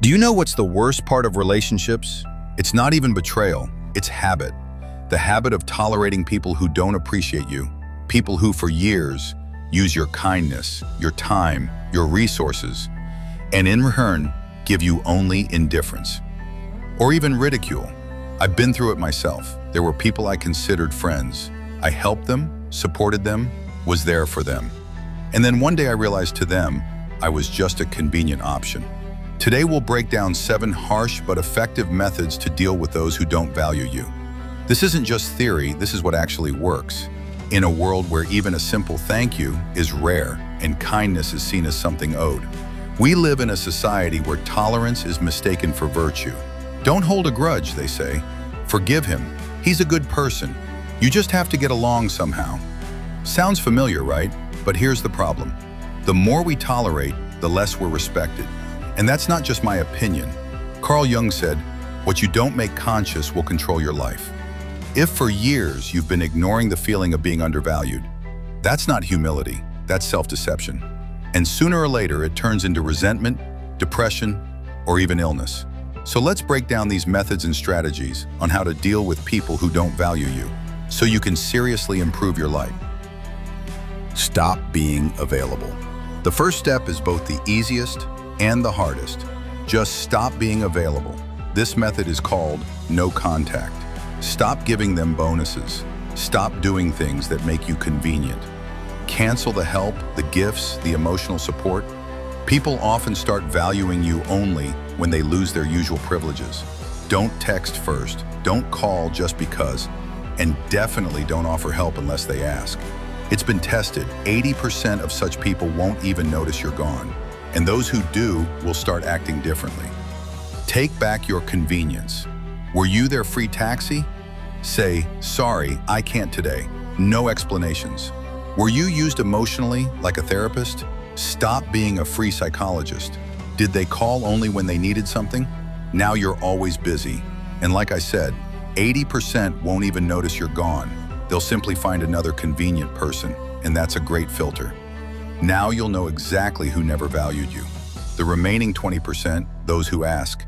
Do you know what's the worst part of relationships? It's not even betrayal, it's habit. The habit of tolerating people who don't appreciate you, people who for years use your kindness, your time, your resources, and in return give you only indifference or even ridicule. I've been through it myself. There were people I considered friends. I helped them, supported them, was there for them. And then one day I realized to them, I was just a convenient option. Today we'll break down 7 harsh but effective methods to deal with those who don't value you. This isn't just theory, this is what actually works. In a world where even a simple thank you is rare and kindness is seen as something owed. We live in a society where tolerance is mistaken for virtue. Don't hold a grudge, they say. Forgive him. He's a good person. You just have to get along somehow. Sounds familiar, right? But here's the problem. The more we tolerate, the less we're respected. And that's not just my opinion. Carl Jung said, "What you don't make conscious will control your life." If for years you've been ignoring the feeling of being undervalued, that's not humility, that's self-deception. And sooner or later it turns into resentment, depression, or even illness. So let's break down these methods and strategies on how to deal with people who don't value you, so you can seriously improve your life. Stop being available. The first step is both the easiest and the hardest. Just stop being available. This method is called no contact. Stop giving them bonuses. Stop doing things that make you convenient. Cancel the help, the gifts, the emotional support. People often start valuing you only when they lose their usual privileges. Don't text first. Don't call just because. And definitely don't offer help unless they ask. It's been tested. 80% of such people won't even notice you're gone. And those who do will start acting differently. Take back your convenience. Were you their free taxi? Say, "Sorry, I can't today." No explanations. Were you used emotionally like a therapist? Stop being a free psychologist. Did they call only when they needed something? Now you're always busy. And like I said, 80% won't even notice you're gone. They'll simply find another convenient person, and that's a great filter. Now you'll know exactly who never valued you. The remaining 20%, those who ask,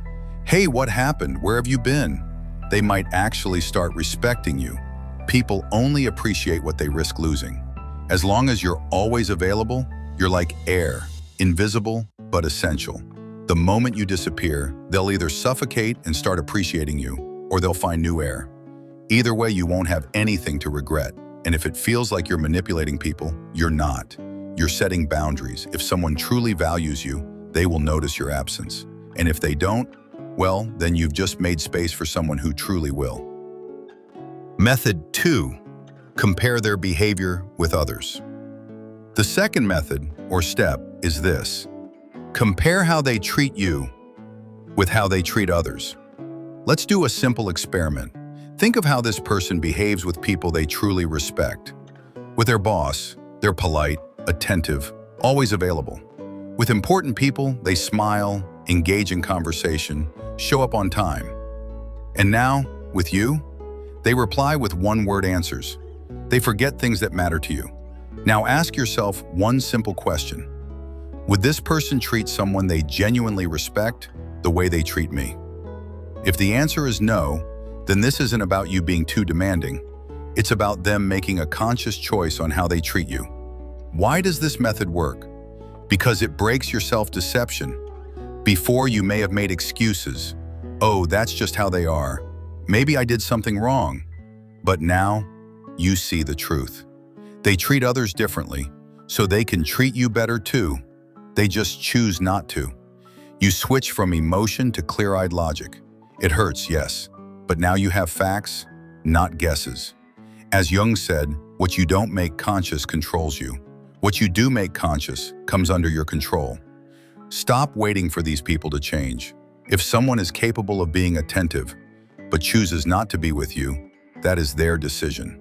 "Hey, what happened? Where have you been?" They might actually start respecting you. People only appreciate what they risk losing. As long as you're always available, you're like air, invisible but essential. The moment you disappear, they'll either suffocate and start appreciating you, or they'll find new air. Either way, you won't have anything to regret. And if it feels like you're manipulating people, you're not. You're setting boundaries. If someone truly values you, they will notice your absence. And if they don't, well, then you've just made space for someone who truly will. Method 2. Compare their behavior with others. The second method, or step, is this. Compare how they treat you with how they treat others. Let's do a simple experiment. Think of how this person behaves with people they truly respect. With their boss, they're polite, attentive, always available. With important people, they smile, engage in conversation, show up on time. And now, with you, they reply with one-word answers. They forget things that matter to you. Now ask yourself one simple question. Would this person treat someone they genuinely respect the way they treat me? If the answer is no, then this isn't about you being too demanding. It's about them making a conscious choice on how they treat you. Why does this method work? Because it breaks your self-deception. Before, you may have made excuses. Oh, that's just how they are. Maybe I did something wrong. But now, you see the truth. They treat others differently, so they can treat you better too. They just choose not to. You switch from emotion to clear-eyed logic. It hurts, yes, but now you have facts, not guesses. As Jung said, what you don't make conscious controls you. What you do make conscious comes under your control. Stop waiting for these people to change. If someone is capable of being attentive, but chooses not to be with you, that is their decision.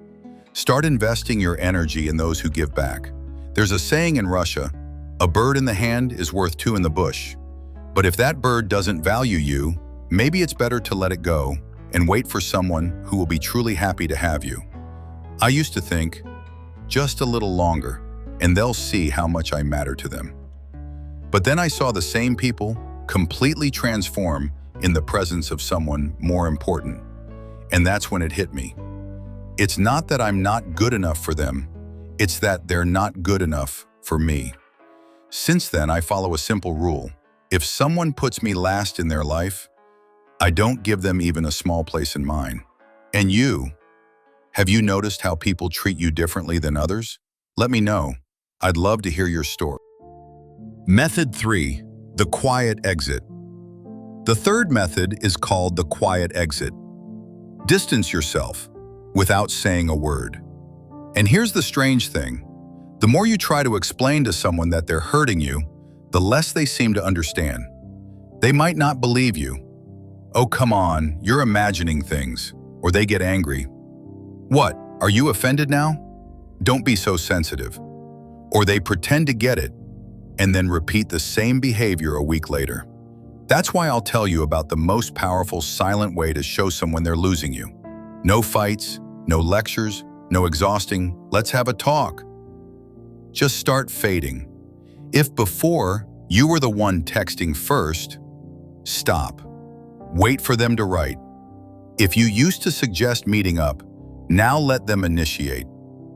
Start investing your energy in those who give back. There's a saying in Russia, "A bird in the hand is worth 2 in the bush." But if that bird doesn't value you, maybe it's better to let it go and wait for someone who will be truly happy to have you. I used to think, just a little longer, and they'll see how much I matter to them. But then I saw the same people completely transform in the presence of someone more important. And that's when it hit me. It's not that I'm not good enough for them, it's that they're not good enough for me. Since then, I follow a simple rule. If someone puts me last in their life, I don't give them even a small place in mine. And you? Have you noticed how people treat you differently than others? Let me know. I'd love to hear your story. Method 3. The quiet exit. The third method is called the quiet exit. Distance yourself without saying a word. And here's the strange thing. The more you try to explain to someone that they're hurting you, the less they seem to understand. They might not believe you. Oh, come on, you're imagining things. Or they get angry. What, are you offended now? Don't be so sensitive. Or they pretend to get it and then repeat the same behavior a week later. That's why I'll tell you about the most powerful silent way to show someone they're losing you. No fights, no lectures, no exhausting, let's have a talk. Just start fading. If before you were the one texting first, stop. Wait for them to write. If you used to suggest meeting up, now let them initiate.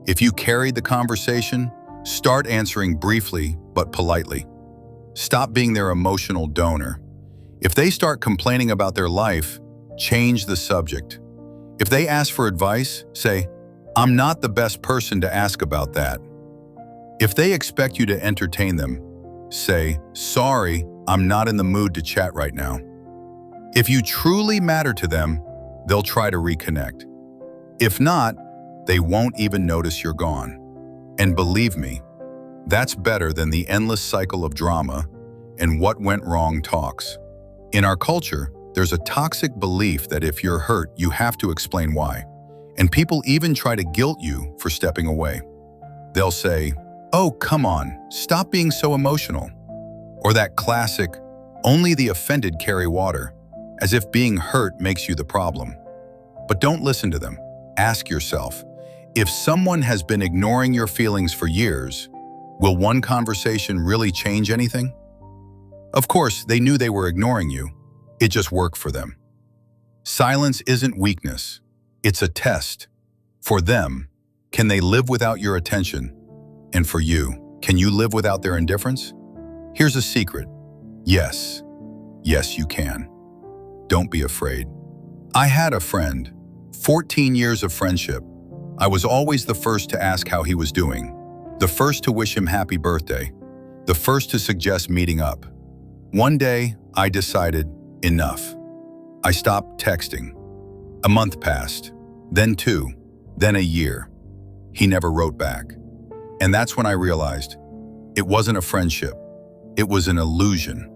If you carried the conversation, start answering briefly but politely. Stop being their emotional donor. If they start complaining about their life, change the subject. If they ask for advice, say, "I'm not the best person to ask about that." If they expect you to entertain them, say, "Sorry, I'm not in the mood to chat right now." If you truly matter to them, they'll try to reconnect. If not, they won't even notice you're gone. And believe me, that's better than the endless cycle of drama and what went wrong talks. In our culture, there's a toxic belief that if you're hurt, you have to explain why. And people even try to guilt you for stepping away. They'll say, "Oh, come on, stop being so emotional." Or that classic, "Only the offended carry water," as if being hurt makes you the problem. But don't listen to them. Ask yourself, if someone has been ignoring your feelings for years, will one conversation really change anything? Of course, they knew they were ignoring you. It just worked for them. Silence isn't weakness. It's a test. For them, can they live without your attention? And for you, can you live without their indifference? Here's a secret. Yes. Yes, you can. Don't be afraid. I had a friend, 14 years of friendship. I was always the first to ask how he was doing, the first to wish him happy birthday, the first to suggest meeting up. One day, I decided, enough. I stopped texting. A month passed, then 2, then a year. He never wrote back. And that's when I realized it wasn't a friendship. It was an illusion.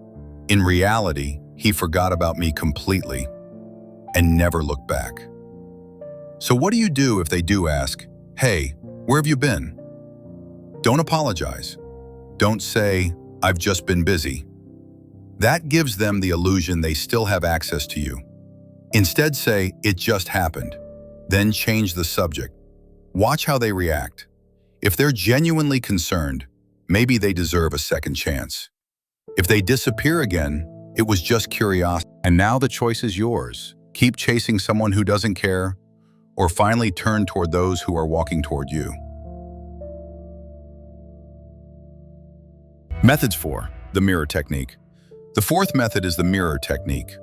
In reality, he forgot about me completely and never looked back. So what do you do if they do ask, "Hey, where have you been?" Don't apologize. Don't say, "I've just been busy." That gives them the illusion they still have access to you. Instead say, "It just happened." Then change the subject. Watch how they react. If they're genuinely concerned, maybe they deserve a second chance. If they disappear again, it was just curiosity. And now the choice is yours. Keep chasing someone who doesn't care, or finally turn toward those who are walking toward you. Methods 4. The mirror technique. The fourth method is the mirror technique.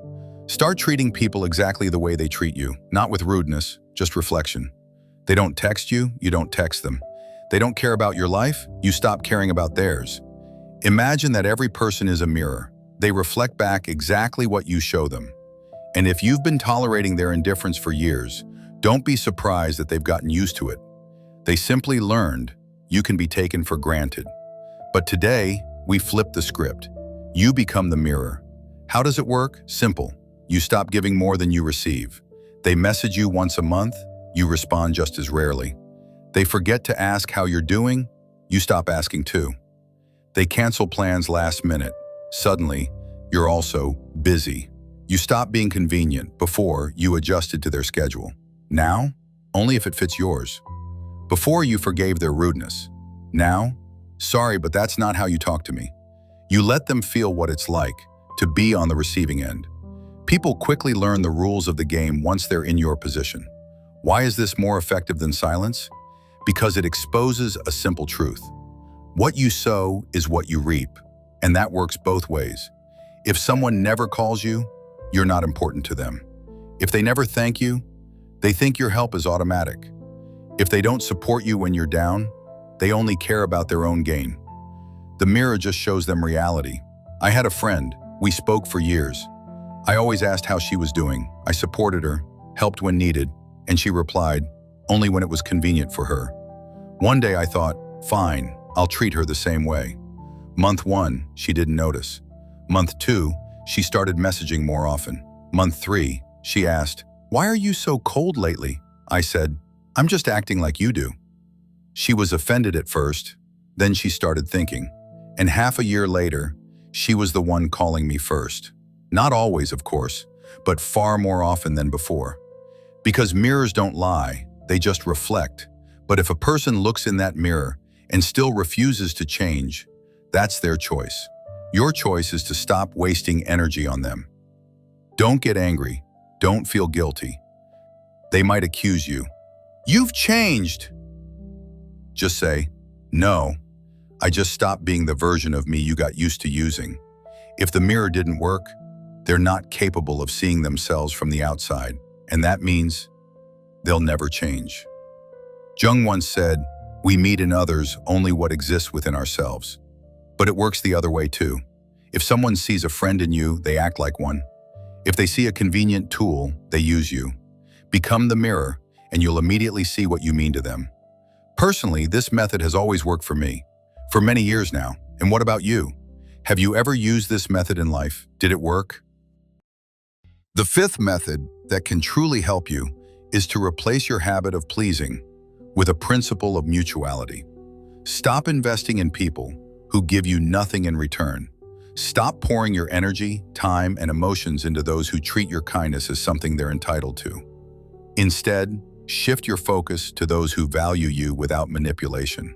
Start treating people exactly the way they treat you, not with rudeness, just reflection. They don't text you, you don't text them. They don't care about your life, you stop caring about theirs. Imagine that every person is a mirror. They reflect back exactly what you show them. And if you've been tolerating their indifference for years, don't be surprised that they've gotten used to it. They simply learned you can be taken for granted. But today, we flip the script. You become the mirror. How does it work? Simple. You stop giving more than you receive. They message you once a month, you respond just as rarely. They forget to ask how you're doing, you stop asking too. They cancel plans last minute. Suddenly, you're also busy. You stop being convenient. Before, you adjusted to their schedule. Now, only if it fits yours. Before, you forgave their rudeness. Now, sorry, but that's not how you talk to me. You let them feel what it's like to to be on the receiving end. People quickly learn the rules of the game once they're in your position. Why is this more effective than silence? Because it exposes a simple truth. What you sow is what you reap, and that works both ways. If someone never calls you, you're not important to them. If they never thank you, they think your help is automatic. If they don't support you when you're down, they only care about their own gain. The mirror just shows them reality. I had a friend. We spoke for years. I always asked how she was doing. I supported her, helped when needed, and she replied, only when it was convenient for her. One day I thought, fine, I'll treat her the same way. Month 1, she didn't notice. Month 2, she started messaging more often. Month 3, she asked, why are you so cold lately? I said, I'm just acting like you do. She was offended at first, then she started thinking. And half a year later, she was the one calling me first. Not always, of course, but far more often than before. Because mirrors don't lie, they just reflect. But if a person looks in that mirror and still refuses to change, that's their choice. Your choice is to stop wasting energy on them. Don't get angry. Don't feel guilty. They might accuse you. You've changed. Just say, no, I just stopped being the version of me you got used to using. If the mirror didn't work, they're not capable of seeing themselves from the outside, and that means they'll never change. Jung once said, we meet in others only what exists within ourselves. But it works the other way too. If someone sees a friend in you, they act like one. If they see a convenient tool, they use you. Become the mirror, and you'll immediately see what you mean to them. Personally, this method has always worked for me, for many years now. And what about you? Have you ever used this method in life? Did it work? The fifth method that can truly help you is to replace your habit of pleasing with a principle of mutuality. Stop investing in people who give you nothing in return. Stop pouring your energy, time, and emotions into those who treat your kindness as something they're entitled to. Instead, shift your focus to those who value you without manipulation.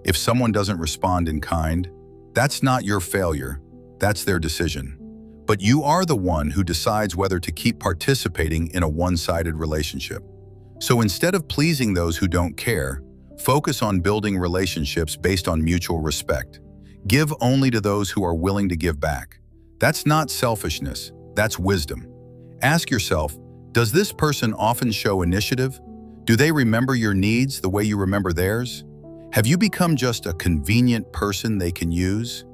If someone doesn't respond in kind, that's not your failure, that's their decision. But you are the one who decides whether to keep participating in a one-sided relationship. So instead of pleasing those who don't care, focus on building relationships based on mutual respect. Give only to those who are willing to give back. That's not selfishness, that's wisdom. Ask yourself, does this person often show initiative? Do they remember your needs the way you remember theirs? Have you become just a convenient person they can use?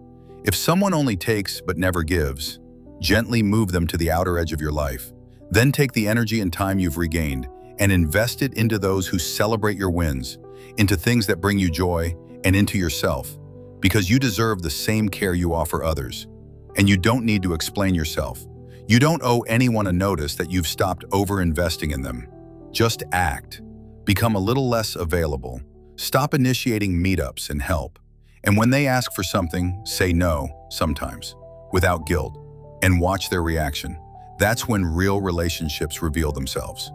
If someone only takes but never gives, gently move them to the outer edge of your life. Then take the energy and time you've regained and invest it into those who celebrate your wins, into things that bring you joy, and into yourself. Because you deserve the same care you offer others. And you don't need to explain yourself. You don't owe anyone a notice that you've stopped over-investing in them. Just act. Become a little less available. Stop initiating meetups and help. And when they ask for something, say no, sometimes, without guilt, and watch their reaction. That's when real relationships reveal themselves.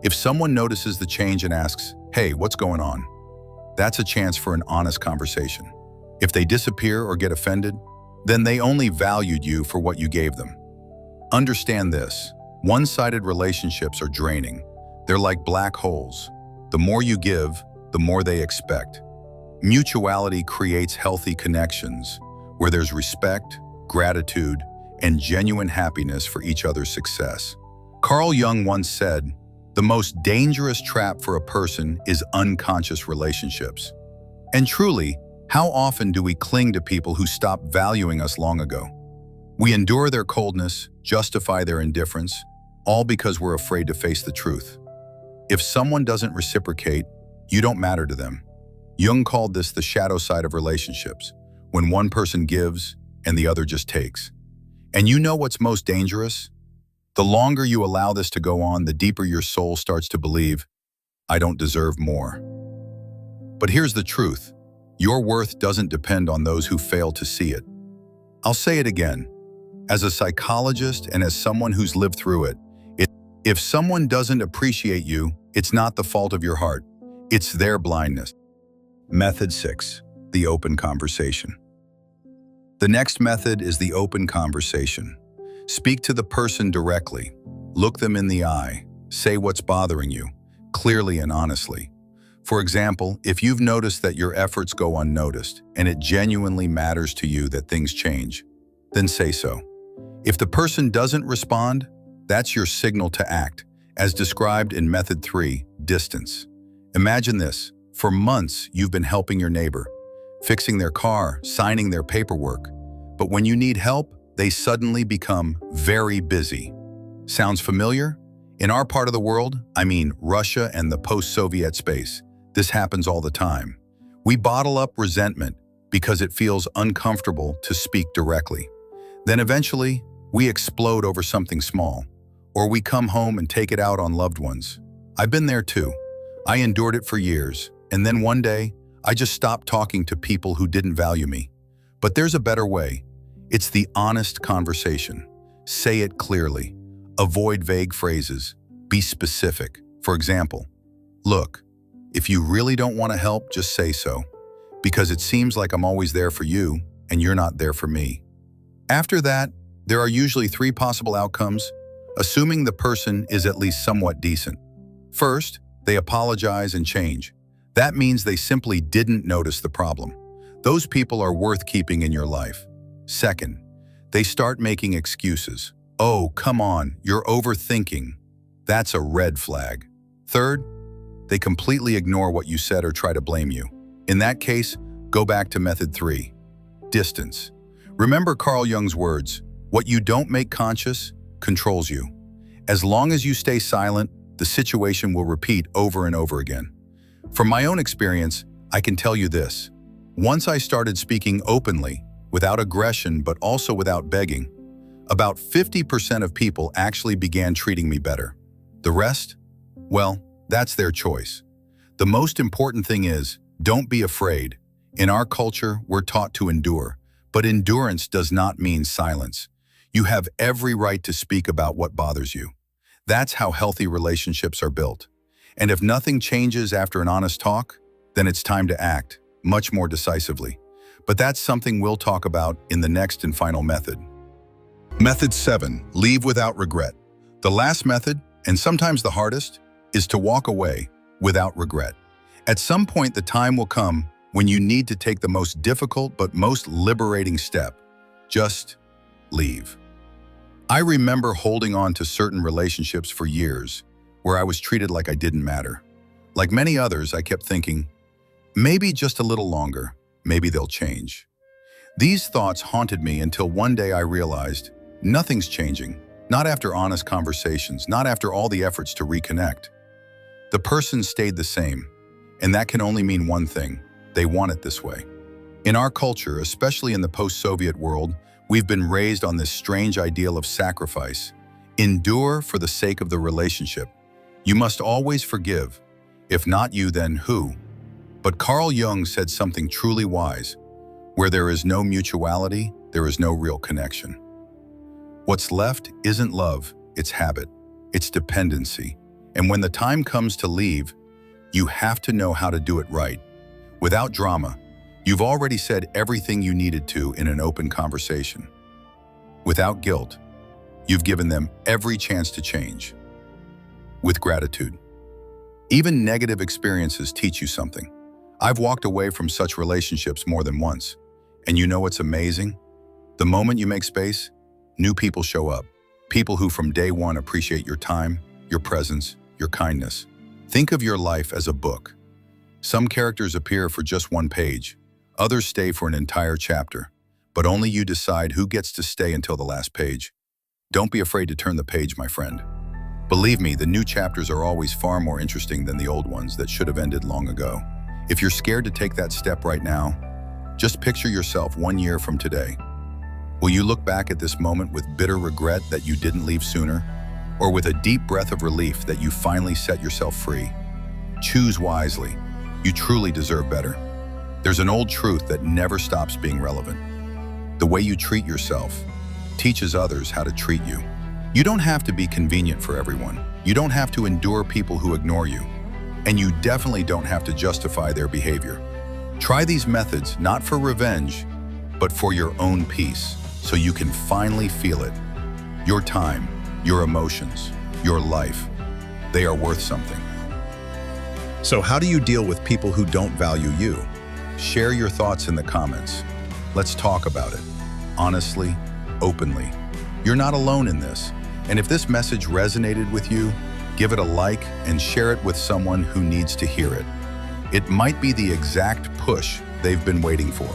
If someone notices the change and asks, hey, what's going on? That's a chance for an honest conversation. If they disappear or get offended, then they only valued you for what you gave them. Understand this, one-sided relationships are draining. They're like black holes. The more you give, the more they expect. Mutuality creates healthy connections where there's respect, gratitude, and genuine happiness for each other's success. Carl Jung once said, the most dangerous trap for a person is unconscious relationships. And truly, how often do we cling to people who stopped valuing us long ago? We endure their coldness, justify their indifference, all because we're afraid to face the truth. If someone doesn't reciprocate, you don't matter to them. Jung called this the shadow side of relationships, when one person gives and the other just takes. And you know what's most dangerous? The longer you allow this to go on, the deeper your soul starts to believe, I don't deserve more. But here's the truth. Your worth doesn't depend on those who fail to see it. I'll say it again. As a psychologist and as someone who's lived through it, if someone doesn't appreciate you, it's not the fault of your heart. It's their blindness. Method 6. The open conversation. The next method is the open conversation. Speak to the person directly. Look them in the eye. Say what's bothering you, clearly and honestly. For example, if you've noticed that your efforts go unnoticed and it genuinely matters to you that things change, then say so. If the person doesn't respond, that's your signal to act, as described in Method 3, distance. Imagine this. For months, you've been helping your neighbor, fixing their car, signing their paperwork. But when you need help, they suddenly become very busy. Sounds familiar? In our part of the world, I mean Russia and the post-Soviet space, this happens all the time. We bottle up resentment because it feels uncomfortable to speak directly. Then eventually, we explode over something small, or we come home and take it out on loved ones. I've been there too. I endured it for years, and then one day, I just stopped talking to people who didn't value me. But there's a better way. It's the honest conversation. Say it clearly. Avoid vague phrases. Be specific. For example, look, if you really don't want to help, just say so, because it seems like I'm always there for you and you're not there for me. After that, there are usually 3 possible outcomes, assuming the person is at least somewhat decent. First, they apologize and change. That means they simply didn't notice the problem. Those people are worth keeping in your life. Second, they start making excuses. Oh, come on, you're overthinking. That's a red flag. Third, they completely ignore what you said or try to blame you. In that case, go back to Method 3, distance. Remember Carl Jung's words, what you don't make conscious controls you. As long as you stay silent, the situation will repeat over and over again. From my own experience, I can tell you this. Once I started speaking openly, without aggression but also without begging, about 50% of people actually began treating me better. The rest? Well, that's their choice. The most important thing is, don't be afraid. In our culture, we're taught to endure, but endurance does not mean silence. You have every right to speak about what bothers you. That's how healthy relationships are built. And if nothing changes after an honest talk, then it's time to act, much more decisively. But that's something we'll talk about in the next and final method. Method 7, leave without regret. The last method, and sometimes the hardest, is to walk away without regret. At some point, the time will come when you need to take the most difficult but most liberating step. Just leave. I remember holding on to certain relationships for years where I was treated like I didn't matter. Like many others, I kept thinking, maybe just a little longer, maybe they'll change. These thoughts haunted me until one day I realized nothing's changing, not after honest conversations, not after all the efforts to reconnect. The person stayed the same, and that can only mean one thing: they want it this way. In our culture, especially in the post-Soviet world, we've been raised on this strange ideal of sacrifice. Endure for the sake of the relationship. You must always forgive. If not you, then who? But Carl Jung said something truly wise. Where there is no mutuality, there is no real connection. What's left isn't love, it's habit, it's dependency. And when the time comes to leave, you have to know how to do it right. Without drama, you've already said everything you needed to in an open conversation. Without guilt, you've given them every chance to change. With gratitude. Even negative experiences teach you something. I've walked away from such relationships more than once. And you know what's amazing? The moment you make space, new people show up. People who from day one appreciate your time, your presence, your kindness. Think of your life as a book. Some characters appear for just one page. Others stay for an entire chapter. But only you decide who gets to stay until the last page. Don't be afraid to turn the page, my friend. Believe me, the new chapters are always far more interesting than the old ones that should have ended long ago. If you're scared to take that step right now, just picture yourself 1 year from today. Will you look back at this moment with bitter regret that you didn't leave sooner? Or with a deep breath of relief that you finally set yourself free? Choose wisely. You truly deserve better. There's an old truth that never stops being relevant. The way you treat yourself teaches others how to treat you. You don't have to be convenient for everyone. You don't have to endure people who ignore you. And you definitely don't have to justify their behavior. Try these methods not for revenge, but for your own peace, so you can finally feel it. Your time, your emotions, your life, they are worth something. So how do you deal with people who don't value you? Share your thoughts in the comments. Let's talk about it. Honestly, openly. You're not alone in this. And if this message resonated with you, give it a like and share it with someone who needs to hear it. It might be the exact push they've been waiting for.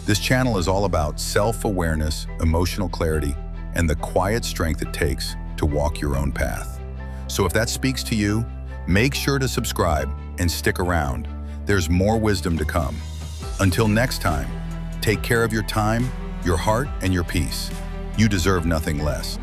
This channel is all about self-awareness, emotional clarity, and the quiet strength it takes to walk your own path. So if that speaks to you, make sure to subscribe and stick around. There's more wisdom to come. Until next time, take care of your time, your heart, and your peace. You deserve nothing less.